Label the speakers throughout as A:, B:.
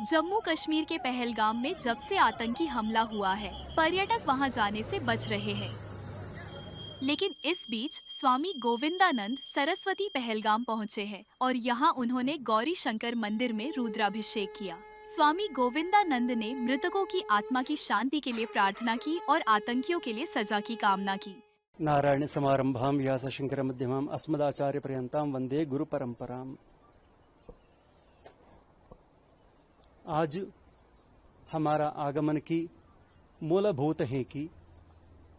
A: जम्मू कश्मीर के पहलगाम में जब से आतंकी हमला हुआ है, पर्यटक वहां जाने से बच रहे हैं। लेकिन इस बीच स्वामी गोविंदानंद सरस्वती पहलगाम पहुंचे हैं और यहां उन्होंने गौरी शंकर मंदिर में रुद्राभिषेक किया। स्वामी गोविंदानंद ने मृतकों की आत्मा की शांति के लिए प्रार्थना की और आतंकियों के लिए सजा की कामना की।
B: नारायण समारंभाम व्यासशंकर मध्यमाम अस्मदाचार्य पर्यंताम वंदे गुरु परंपराम। आज हमारा आगमन की मूलभूत है कि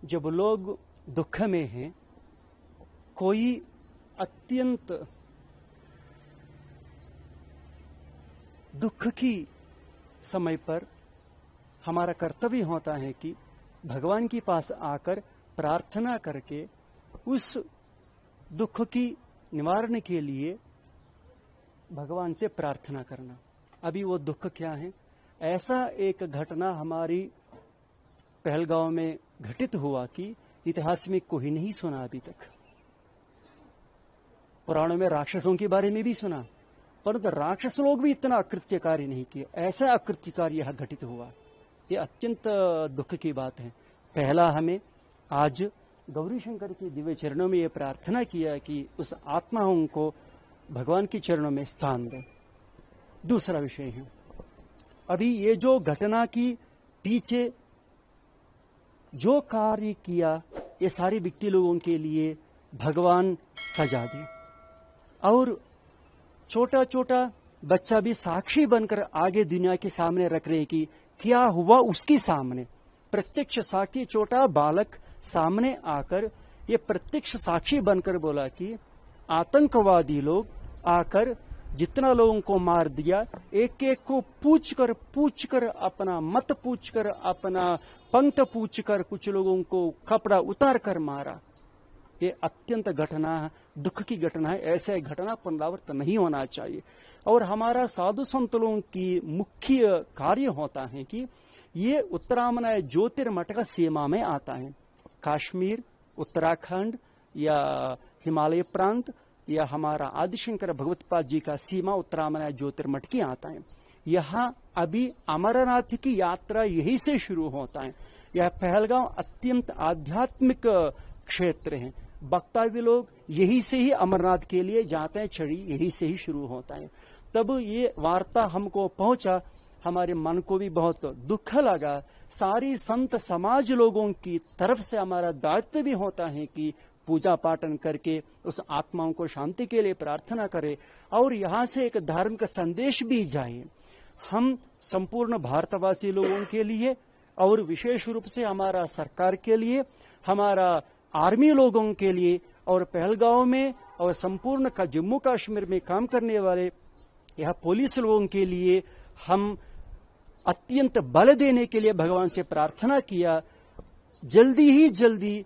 B: जब लोग दुख में हैं, कोई अत्यंत दुख की समय पर हमारा कर्तव्य होता है कि भगवान के पास आकर प्रार्थना करके उस दुख की निवारण के लिए भगवान से प्रार्थना करना। अभी वो दुख क्या है? ऐसा एक घटना हमारी पहलगांव में घटित हुआ कि इतिहास में कोई नहीं सुना अभी तक। पुराणों में राक्षसों के बारे में भी सुना, परंतु राक्षस लोग भी इतना अकृत्य कार्य नहीं किए। ऐसा अकृत्य कार्य यह घटित हुआ, ये अत्यंत दुख की बात है। पहला, हमें आज गौरी शंकर के दिव्य चरणों में ये प्रार्थना किया कि उस आत्माओं को भगवान के चरणों में स्थान दें। दूसरा विषय है, अभी ये जो घटना की पीछे जो कार्य किया, ये सारे व्यक्ति लोगों के लिए भगवान सजा दे। और छोटा छोटा बच्चा भी साक्षी बनकर आगे दुनिया के सामने रख रहे कि क्या हुआ उसके सामने। प्रत्यक्ष साक्षी छोटा बालक सामने आकर ये प्रत्यक्ष साक्षी बनकर बोला कि आतंकवादी लोग आकर जितना लोगों को मार दिया, एक एक को पूछ कर अपना मत पूछ कर, अपना पंक्त पूछ कर, कुछ लोगों को कपड़ा उतार कर मारा। ये अत्यंत घटना, दुख की घटना है। ऐसे घटना पुनरावृत्त नहीं होना चाहिए। और हमारा साधु संतों की मुख्य कार्य होता है कि ये उत्तरामनाय ज्योतिर्मठ का सीमा में आता है। कश्मीर, उत्तराखंड या हिमालय प्रांत या हमारा आदिशंकर भगवतपाद जी का सीमा उत्तरामनाय ज्योतिर्मठ की आता है। यहाँ अभी अमरनाथ की यात्रा यही से शुरू होता है। यह पहलगांव अत्यंत आध्यात्मिक क्षेत्र है। भक्तादि लोग यही से ही अमरनाथ के लिए जाते हैं, चढ़ी यही से ही शुरू होता है। तब ये वार्ता हमको पहुंचा, हमारे मन को भी बहुत दुख लगा। सारी संत समाज लोगों की तरफ से हमारा दायित्व भी होता है कि पूजा पाठन करके उस आत्माओं को शांति के लिए प्रार्थना करें और यहाँ से एक धार्मिक संदेश भी जाए। हम संपूर्ण भारतवासी लोगों के लिए और विशेष रूप से हमारा सरकार के लिए, हमारा आर्मी लोगों के लिए और पहलगांव में और संपूर्ण का जम्मू कश्मीर में काम करने वाले यह पुलिस लोगों के लिए हम अत्यंत बल देने के लिए भगवान से प्रार्थना किया। जल्दी ही जल्दी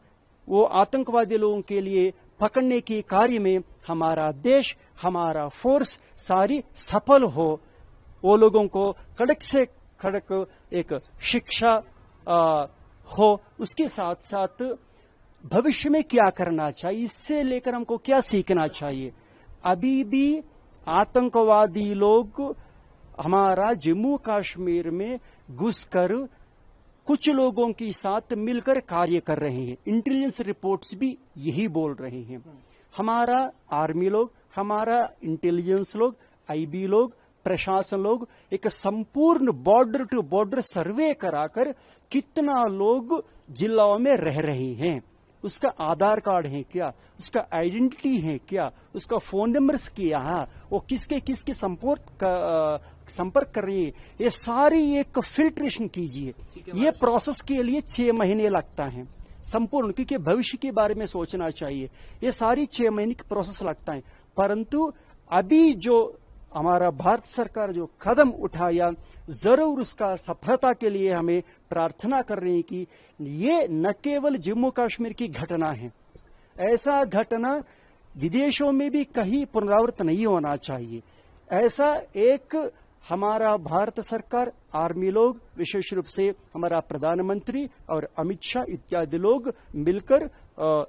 B: वो आतंकवादी लोगों के लिए पकड़ने के कार्य में हमारा देश, हमारा फोर्स सारी सफल हो। वो लोगों को कड़क से कड़क एक शिक्षा हो। उसके साथ साथ भविष्य में क्या करना चाहिए, इससे लेकर हमको क्या सीखना चाहिए। अभी भी आतंकवादी लोग हमारा जम्मू कश्मीर में घुसकर कुछ लोगों के साथ मिलकर कार्य कर रहे हैं। इंटेलिजेंस रिपोर्ट्स भी यही बोल रहे हैं। हमारा आर्मी लोग, हमारा इंटेलिजेंस लोग, आईबी लोग, प्रशासन लोग एक संपूर्ण बॉर्डर टू बॉर्डर सर्वे कराकर कितना लोग जिलाओं में रह रहे हैं, उसका आधार कार्ड है क्या, उसका आइडेंटिटी है क्या, उसका फोन नंबर्स क्या है, वो किसके किसके संपर्क कर रही है, ये सारी एक फिल्ट्रेशन कीजिए। ये प्रोसेस के लिए 6 महीने लगता है संपूर्ण, क्योंकि भविष्य के बारे में सोचना चाहिए। ये सारी 6 महीने की प्रोसेस लगता है। परंतु अभी जो हमारा भारत सरकार जो कदम उठाया, जरूर उसका सफलता के लिए हमें प्रार्थना कर रहे हैं कि ये न केवल जम्मू कश्मीर की घटना है, ऐसा घटना विदेशों में भी कहीं पुनरावृत्त नहीं होना चाहिए। ऐसा एक हमारा भारत सरकार, आर्मी लोग, विशेष रूप से हमारा प्रधानमंत्री और अमित शाह इत्यादि लोग मिलकर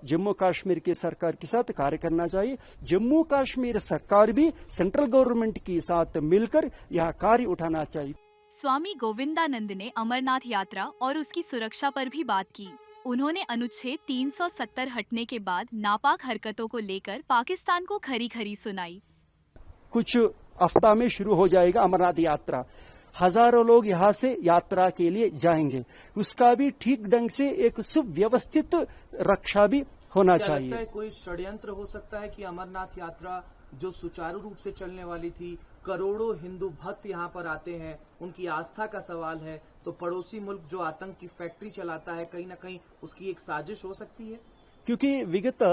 B: जम्मू कश्मीर की सरकार के साथ कार्य करना चाहिए। जम्मू कश्मीर सरकार भी सेंट्रल गवर्नमेंट के साथ मिलकर यह कार्य उठाना चाहिए।
A: स्वामी गोविंदानंद ने अमरनाथ यात्रा और उसकी सुरक्षा पर भी बात की। उन्होंने अनुच्छेद 370 हटने के बाद नापाक हरकतों को लेकर पाकिस्तान को खरी खरी सुनाई।
B: कुछ हफ्ता में शुरू हो जाएगा अमरनाथ यात्रा। हजारों लोग यहाँ से यात्रा के लिए जाएंगे। उसका भी ठीक ढंग से एक सुव्यवस्थित रक्षा भी होना चाहिए।
C: लगता है कोई षड्यंत्र हो सकता है कि अमरनाथ यात्रा जो सुचारू रूप से चलने वाली थी, करोड़ों हिंदू भक्त यहाँ पर आते हैं, उनकी आस्था का सवाल है, तो पड़ोसी मुल्क जो आतंक की फैक्ट्री चलाता है, कहीं न कहीं उसकी एक साजिश हो सकती है?
B: क्योंकि विगत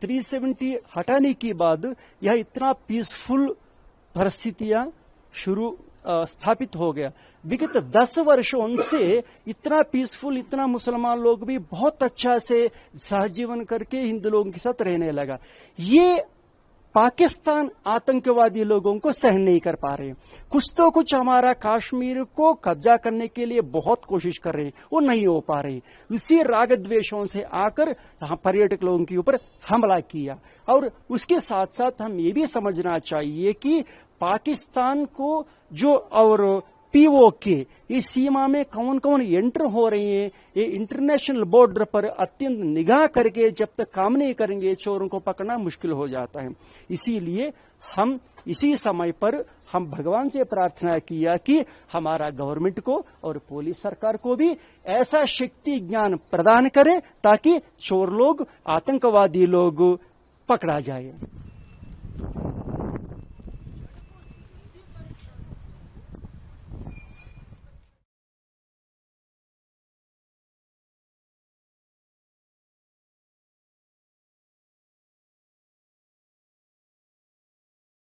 B: 370 हटाने के बाद यह इतना पीसफुल परिस्थितियां स्थापित हो गया। विगत 10 वर्षों से इतना पीसफुल, इतना मुसलमान लोग भी बहुत अच्छा से सहजीवन करके हिंदू लोगों के साथ रहने लगा। ये पाकिस्तान आतंकवादी लोगों को सहन नहीं कर पा रहे। कुछ तो कुछ हमारा कश्मीर को कब्जा करने के लिए बहुत कोशिश कर रहे हैं, वो नहीं हो पा रही। उसी राग द्वेषों से आकर यहाँ पर्यटक लोगों के ऊपर हमला किया। और उसके साथ साथ हम ये भी समझना चाहिए कि पाकिस्तान को जो और पीओके इस सीमा में कौन कौन एंटर हो रहे हैं, ये इंटरनेशनल बॉर्डर पर अत्यंत निगाह करके जब तक काम नहीं करेंगे चोरों को पकड़ना मुश्किल हो जाता है। इसीलिए हम इसी समय पर हम भगवान से प्रार्थना किया कि हमारा गवर्नमेंट को और पुलिस सरकार को भी ऐसा शक्ति ज्ञान प्रदान करे ताकि चोर लोग, आतंकवादी लोग पकड़ा जाए।